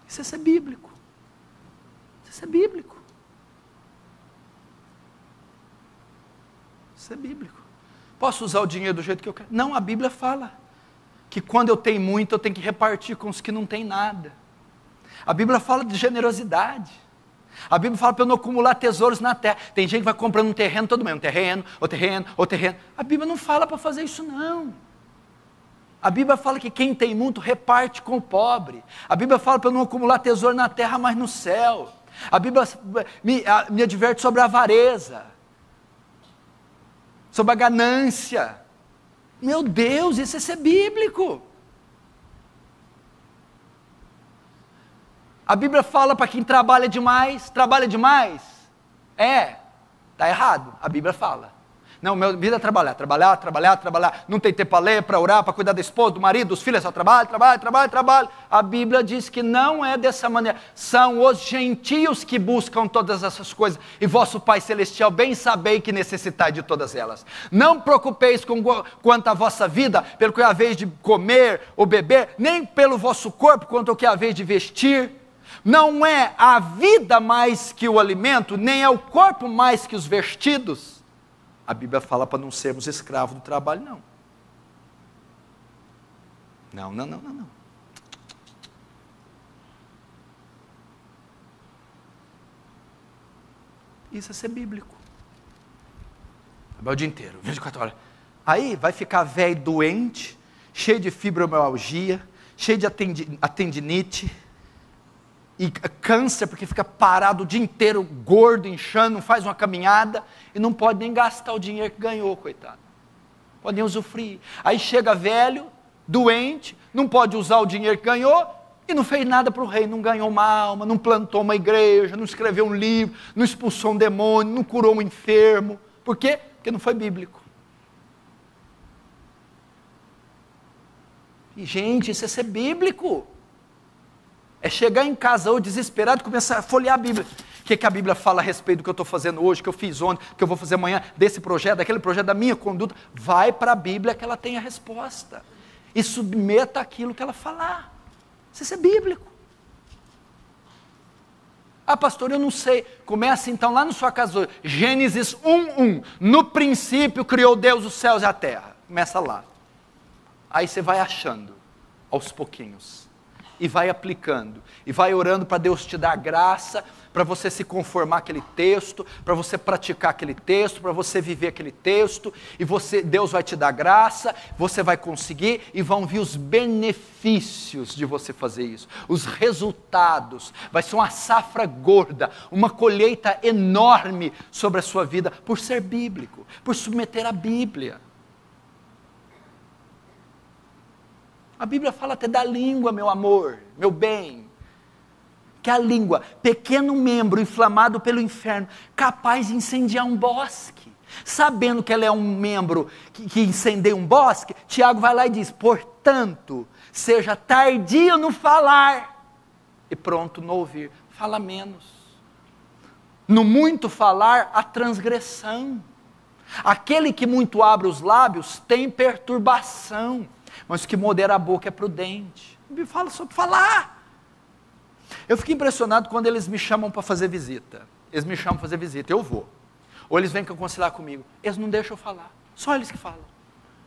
Isso é ser bíblico. Isso é bíblico. Isso é bíblico. Posso usar o dinheiro do jeito que eu quero? Não, a Bíblia fala que quando eu tenho muito, eu tenho que repartir com os que não têm nada. A Bíblia fala de generosidade. A Bíblia fala para eu não acumular tesouros na terra. Tem gente que vai comprando um terreno todo mês, um terreno, outro terreno, outro terreno. A Bíblia não fala para fazer isso não. A Bíblia fala que quem tem muito reparte com o pobre. A Bíblia fala para eu não acumular tesouro na terra, mas no céu. A Bíblia me adverte sobre a avareza, sobre a ganância. Meu Deus, isso é ser bíblico. A Bíblia fala para quem trabalha demais. Está errado, a Bíblia fala. Não, minha vida é trabalhar. Não tem tempo para ler, para orar, para cuidar da esposa, do marido, dos filhos, só trabalho. A Bíblia diz que não é dessa maneira. São os gentios que buscam todas essas coisas. E vosso Pai Celestial bem sabei que necessitai de todas elas. Não preocupeis quanto à vossa vida, pelo que é a vez de comer ou beber, nem pelo vosso corpo, quanto ao que é a vez de vestir. Não é a vida mais que o alimento, nem é o corpo mais que os vestidos. A Bíblia fala para não sermos escravos do trabalho, não. Não. Isso é ser bíblico. Trabalho o dia inteiro, 24 horas. Aí vai ficar velho, doente, cheio de fibromialgia, cheio de tendinite, e câncer, porque fica parado o dia inteiro, gordo, inchando, não faz uma caminhada, e não pode nem gastar o dinheiro que ganhou, coitado. Pode nem usufruir. Aí chega velho, doente, não pode usar o dinheiro que ganhou, e não fez nada para o reino, não ganhou uma alma, não plantou uma igreja, não escreveu um livro, não expulsou um demônio, não curou um enfermo. Por quê? Porque não foi bíblico. E gente, isso é ser bíblico. É chegar em casa hoje desesperado e começar a folhear a Bíblia. O que a Bíblia fala a respeito do que eu estou fazendo hoje, que eu fiz ontem, que eu vou fazer amanhã, desse projeto, daquele projeto, da minha conduta. Vai para a Bíblia que ela tem a resposta. E submeta aquilo que ela falar. Isso é bíblico. Ah, pastor, eu não sei. Começa então lá na sua casa hoje. Gênesis 1:1. No princípio criou Deus os céus e a terra. Começa lá. Aí você vai achando, aos pouquinhos. E vai aplicando, e vai orando para Deus te dar graça, para você se conformar àquele texto, para você praticar aquele texto, para você viver aquele texto, e Deus vai te dar graça, você vai conseguir, e vão vir os benefícios de você fazer isso, os resultados, vai ser uma safra gorda, uma colheita enorme sobre a sua vida, por ser bíblico, por submeter a Bíblia. A Bíblia fala até da língua, meu amor, meu bem. Que a língua, pequeno membro inflamado pelo inferno, capaz de incendiar um bosque. Sabendo que ela é um membro que incendeia um bosque, Tiago vai lá e diz, portanto, seja tardio no falar e pronto no ouvir. Fala menos. No muito falar, a transgressão. Aquele que muito abre os lábios tem perturbação. Mas o que modera a boca é prudente. Me fala sobre falar. Eu fico impressionado quando eles me chamam para fazer visita. Eles me chamam para fazer visita, eu vou. Ou eles vêm aconselhar comigo. Eles não deixam eu falar. Só eles que falam.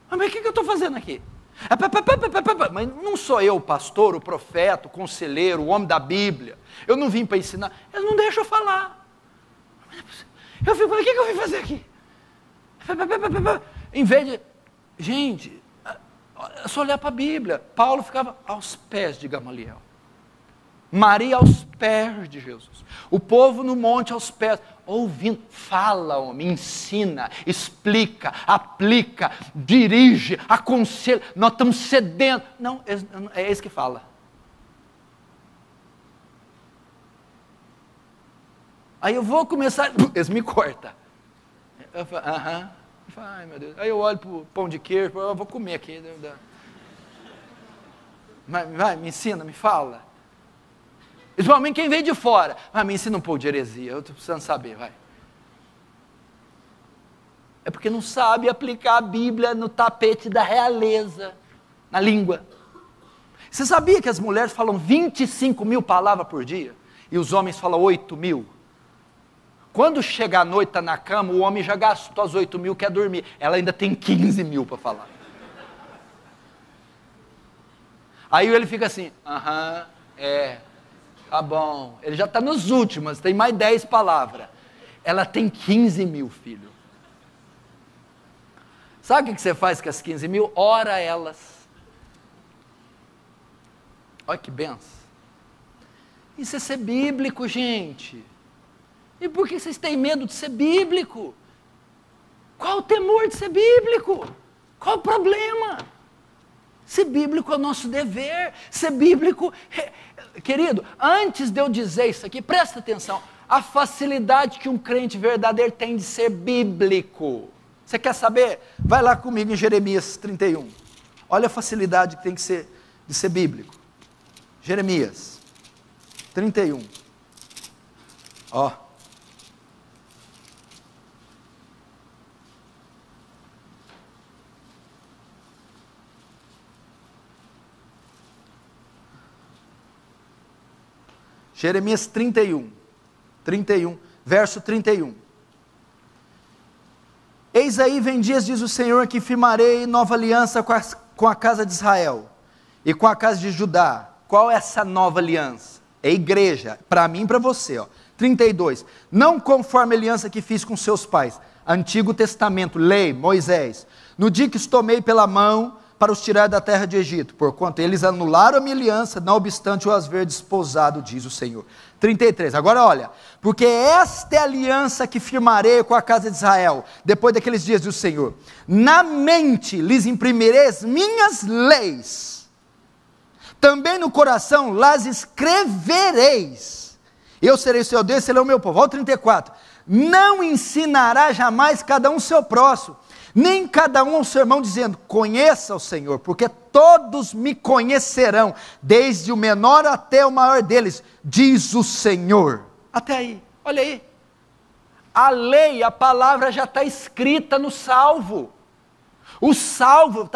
Mas o que eu estou fazendo aqui? Mas não sou eu o pastor, o profeta, o conselheiro, o homem da Bíblia. Eu não vim para ensinar. Eles não deixam eu falar. Eu fico, o que eu vim fazer aqui? Em vez de... Gente... É só olhar para a Bíblia. Paulo ficava aos pés de Gamaliel. Maria aos pés de Jesus. O povo no monte aos pés. Ouvindo. Fala, homem. Ensina. Explica. Aplica. Dirige. Aconselha. Nós estamos cedendo. Não, é esse que fala. Aí eu vou começar. Eles me cortam. Eu falo, aham. Ai, meu Deus. Aí eu olho para o pão de queijo, eu vou comer aqui. Vai, me ensina, me fala. Principalmente quem vem de fora. Me ensina um pouco de heresia, eu estou precisando saber, vai. É porque não sabe aplicar a Bíblia no tapete da realeza, na língua. Você sabia que as mulheres falam 25 mil palavras por dia? E os homens falam 8 mil? Quando chega a noite, está na cama, o homem já gastou as 8 mil, quer dormir. Ela ainda tem 15 mil para falar. Aí ele fica assim, tá bom. Ele já está nos últimos, tem mais 10 palavras. Ela tem 15 mil, filho. Sabe o que você faz com as 15 mil? Ora elas. Olha que benção. Isso é ser bíblico, gente. E por que vocês têm medo de ser bíblico? Qual o temor de ser bíblico? Qual o problema? Ser bíblico é o nosso dever. Ser bíblico... Querido, antes de eu dizer isso aqui, presta atenção. A facilidade que um crente verdadeiro tem de ser bíblico. Você quer saber? Vai lá comigo em Jeremias 31. Olha a facilidade que tem que ser de ser bíblico. Jeremias 31. Ó. Jeremias 31, verso 31. Eis aí vem dias, diz o Senhor, que firmarei nova aliança com a casa de Israel e com a casa de Judá. Qual é essa nova aliança? É igreja, para mim e para você. 32, não conforme a aliança que fiz com seus pais, Antigo Testamento, lei, Moisés, no dia que os tomei pela mão para os tirar da terra de Egito, porquanto eles anularam a minha aliança, não obstante eu as ver desposado, diz o Senhor. 33, agora olha, porque esta é a aliança que firmarei com a casa de Israel, depois daqueles dias do Senhor, na mente lhes imprimirei as minhas leis, também no coração las escrevereis, eu serei o seu Deus, serei o meu povo. Olha o 34, não ensinará jamais cada um seu próximo, nem cada um ao seu irmão, dizendo, conheça o Senhor, porque todos me conhecerão, desde o menor até o maior deles, diz o Senhor. Até aí, olha aí, a lei, a palavra já está escrita no salvo, o salvo,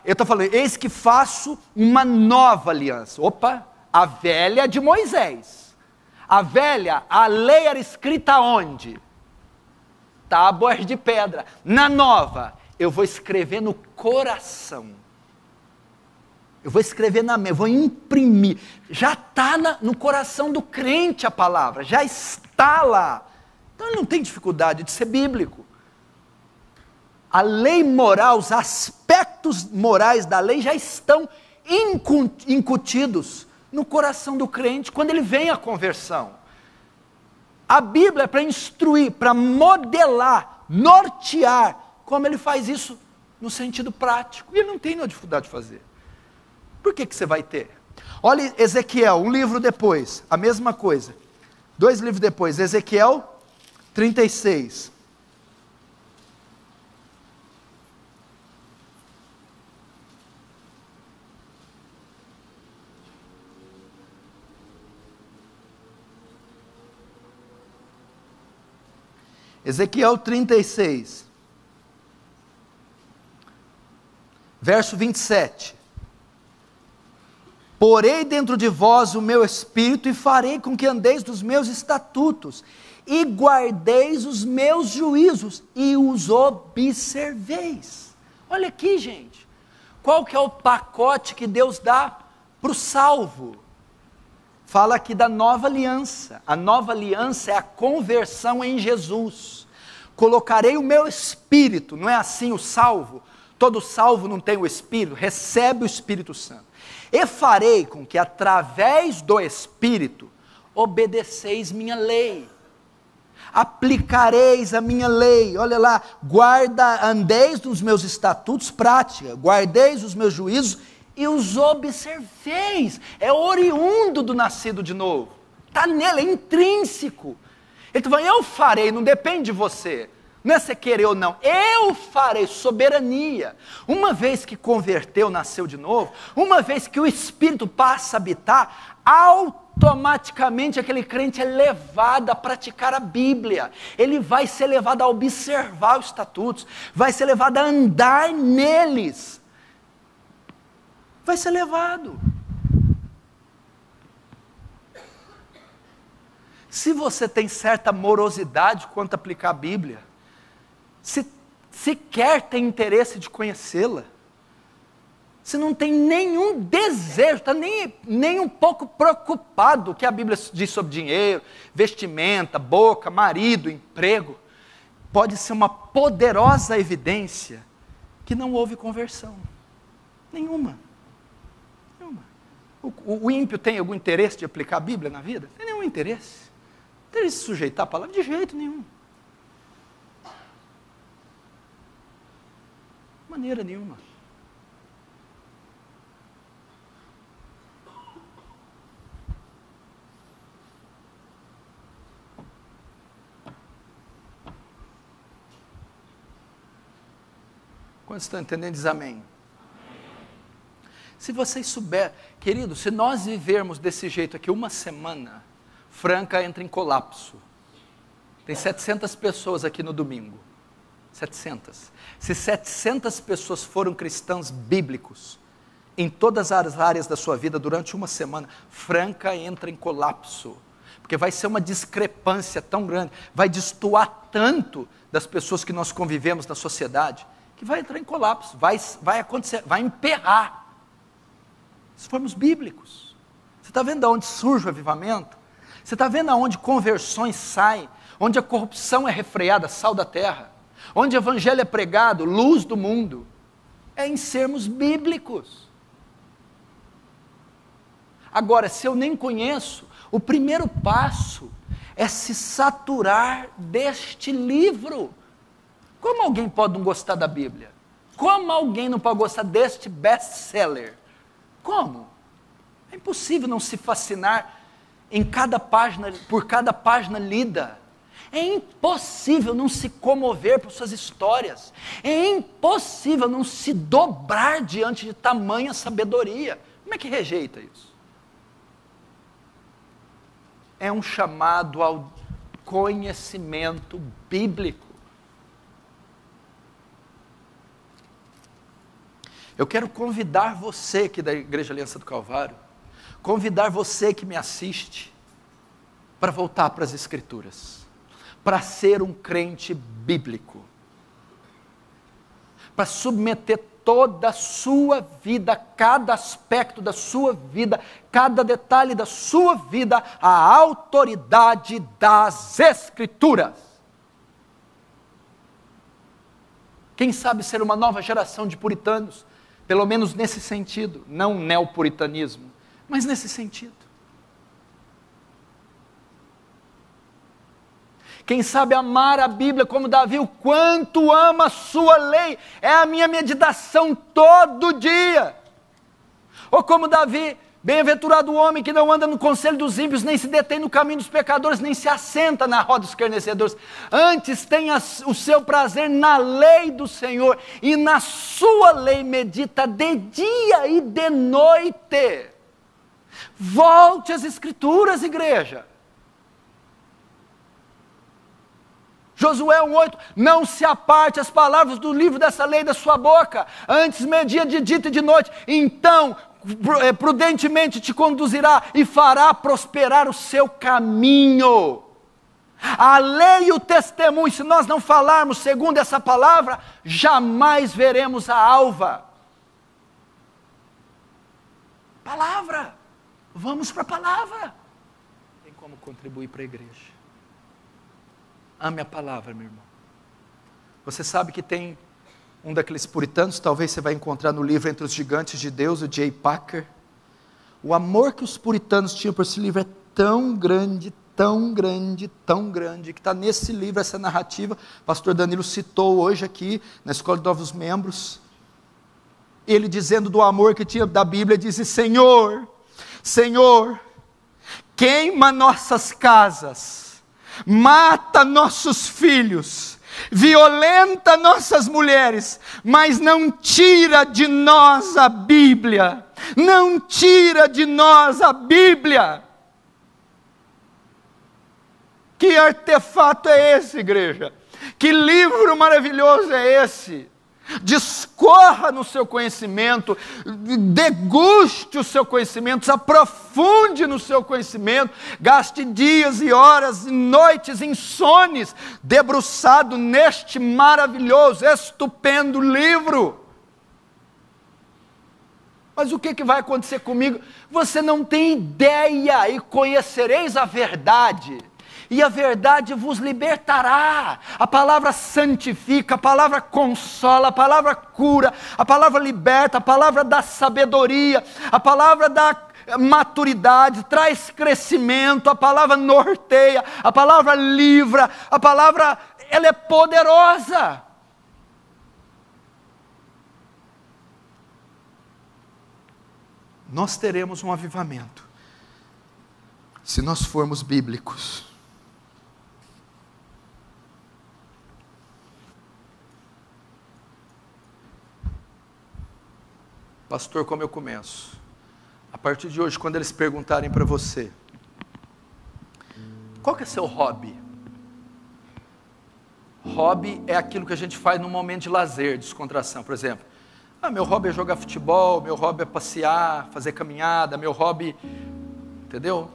eu estou falando, eis que faço uma nova aliança. Opa, a velha de Moisés, a velha, a lei era escrita onde? Tábuas de pedra. Na nova, eu vou escrever no coração. Eu vou escrever na mente, eu vou imprimir. Já está no coração do crente a palavra, já está lá. Então ele não tem dificuldade de ser bíblico. A lei moral, os aspectos morais da lei já estão incutidos no coração do crente quando ele vem à conversão. A Bíblia é para instruir, para modelar, nortear, como ele faz isso no sentido prático. E ele não tem nenhuma dificuldade de fazer. Por que você vai ter? Olha Ezequiel, um livro depois, a mesma coisa. 2 livros depois, Ezequiel 36. Ezequiel 36, verso 27. Porei dentro de vós o meu espírito e farei com que andeis dos meus estatutos e guardeis os meus juízos e os observeis. Olha aqui, gente, qual que é o pacote que Deus dá para o salvo? Fala aqui da nova aliança. A nova aliança é a conversão em Jesus. Colocarei o meu espírito, não é assim o salvo? Todo salvo não tem o espírito, recebe o Espírito Santo. E farei com que através do espírito obedeceis minha lei. Aplicareis a minha lei. Olha lá, andeis nos meus estatutos, prática, guardeis os meus juízos e os observeis. É oriundo do nascido de novo, está nele, é intrínseco. Ele está falando, eu farei, não depende de você, Não é você querer ou não. Eu farei, soberania. Uma vez que converteu, nasceu de novo, uma vez que o Espírito passa a habitar, automaticamente aquele crente é levado a praticar a Bíblia. Ele vai ser levado a observar os estatutos, vai ser levado a andar neles. Vai ser levado. Se você tem certa morosidade quanto a aplicar a Bíblia, se quer ter interesse de conhecê-la, se não tem nenhum desejo, está nem um pouco preocupado com o que a Bíblia diz sobre dinheiro, vestimenta, boca, marido, emprego, pode ser uma poderosa evidência que não houve conversão. Nenhuma. O ímpio tem algum interesse de aplicar a Bíblia na vida? Não tem nenhum interesse. Não tem interesse de se sujeitar à palavra de jeito nenhum. De maneira nenhuma. Quantos estão entendendo? Diz amém. Se vocês souberem, querido, se nós vivermos desse jeito aqui uma semana, Franca entra em colapso. Tem 700 pessoas aqui no domingo. 700. Se 700 pessoas foram cristãos bíblicos, em todas as áreas da sua vida, durante uma semana, Franca entra em colapso. Porque vai ser uma discrepância tão grande, vai destoar tanto das pessoas que nós convivemos na sociedade, que vai entrar em colapso, vai acontecer, vai emperrar. Se formos bíblicos, você está vendo aonde surge o avivamento? Você está vendo aonde conversões saem? Onde a corrupção é refreada, sal da terra? Onde o evangelho é pregado, luz do mundo? É em sermos bíblicos. Agora, se eu nem conheço, o primeiro passo é se saturar deste livro. Como alguém pode não gostar da Bíblia? Como alguém não pode gostar deste best-seller? Como? É impossível não se fascinar por cada página lida. É impossível não se comover por suas histórias. É impossível não se dobrar diante de tamanha sabedoria. Como é que rejeita isso? É um chamado ao conhecimento bíblico. Eu quero convidar você aqui da Igreja Aliança do Calvário, convidar você que me assiste, para voltar para as Escrituras, para ser um crente bíblico, para submeter toda a sua vida, cada aspecto da sua vida, cada detalhe da sua vida, à autoridade das Escrituras. Quem sabe ser uma nova geração de puritanos, pelo menos nesse sentido, não neopuritanismo, mas nesse sentido. Quem sabe amar a Bíblia como Davi, o quanto ama a sua lei, é a minha meditação todo dia. Ou como Davi, bem-aventurado o homem que não anda no conselho dos ímpios, nem se detém no caminho dos pecadores, nem se assenta na roda dos escarnecedores. Antes tem o seu prazer na lei do Senhor, e na sua lei medita de dia e de noite. Volte às Escrituras, igreja. Josué 1,8, não se aparte as palavras do livro dessa lei da sua boca, antes media de dia e de noite, então prudentemente te conduzirá e fará prosperar o seu caminho. A lei e o testemunho, se nós não falarmos segundo essa palavra, jamais veremos a alva. Palavra, vamos para a palavra. Tem como contribuir para a igreja. Ame a palavra, meu irmão. Você sabe que tem um daqueles puritanos, talvez você vai encontrar no livro Entre os Gigantes de Deus, o J. Packer. O amor que os puritanos tinham por esse livro é tão grande, tão grande, tão grande, que está nesse livro, essa narrativa, o pastor Danilo citou hoje aqui, na Escola de Novos Membros, ele dizendo do amor que tinha da Bíblia, disse, Senhor, Senhor, queima nossas casas, mata nossos filhos, violenta nossas mulheres, mas não tira de nós a Bíblia. Não tira de nós a Bíblia. Que artefato é esse, igreja? Que livro maravilhoso é esse? Discorra no seu conhecimento, deguste o seu conhecimento, se aprofunde no seu conhecimento, gaste dias e horas e noites insones, debruçado neste maravilhoso, estupendo livro. Mas o que vai acontecer comigo? Você não tem ideia, e conhecereis a verdade, e a verdade vos libertará. A palavra santifica, a palavra consola, a palavra cura, a palavra liberta, a palavra dá sabedoria, a palavra dá maturidade, traz crescimento, a palavra norteia, a palavra livra, a palavra, ela é poderosa. Nós teremos um avivamento se nós formos bíblicos. Pastor, como eu começo? A partir de hoje, quando eles perguntarem para você, qual que é seu hobby? Hobby é aquilo que a gente faz num momento de lazer, descontração. Por exemplo, meu hobby é jogar futebol, meu hobby é passear, fazer caminhada, meu hobby, entendeu?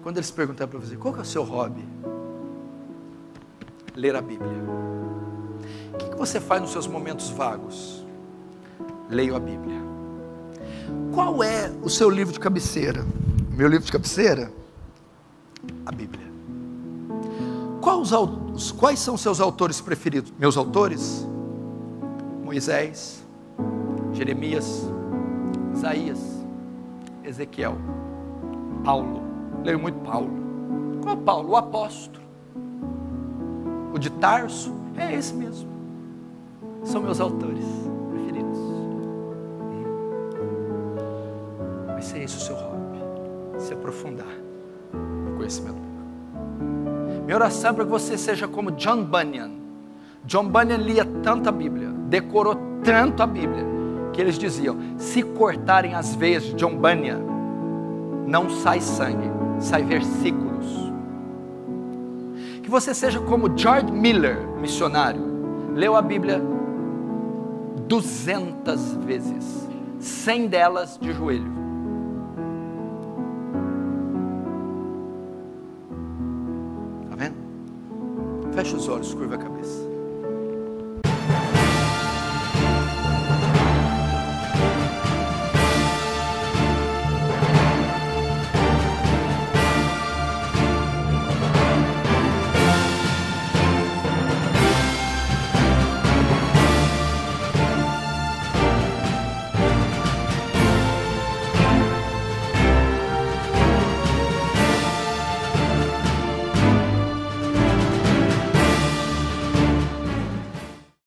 Quando eles perguntarem para você, qual que é o seu hobby? Ler a Bíblia. O que você faz nos seus momentos vagos? Leio a Bíblia. Qual é o seu livro de cabeceira? Meu livro de cabeceira? A Bíblia. Quais são os seus autores preferidos? Meus autores? Moisés, Jeremias, Isaías, Ezequiel, Paulo. Leio muito Paulo. Qual é Paulo? O apóstolo. O de Tarso? É esse mesmo. São meus autores preferidos. Vai ser esse o seu hobby, se aprofundar no conhecimento. Minha oração é para que você seja como John Bunyan. John Bunyan lia tanto a Bíblia, decorou tanto a Bíblia, que eles diziam, se cortarem as veias de John Bunyan, não sai sangue, sai versículos. Que você seja como George Miller, missionário, leu a Bíblia 200 vezes, 100 delas de joelho. Está vendo? Feche os olhos, curva a cabeça.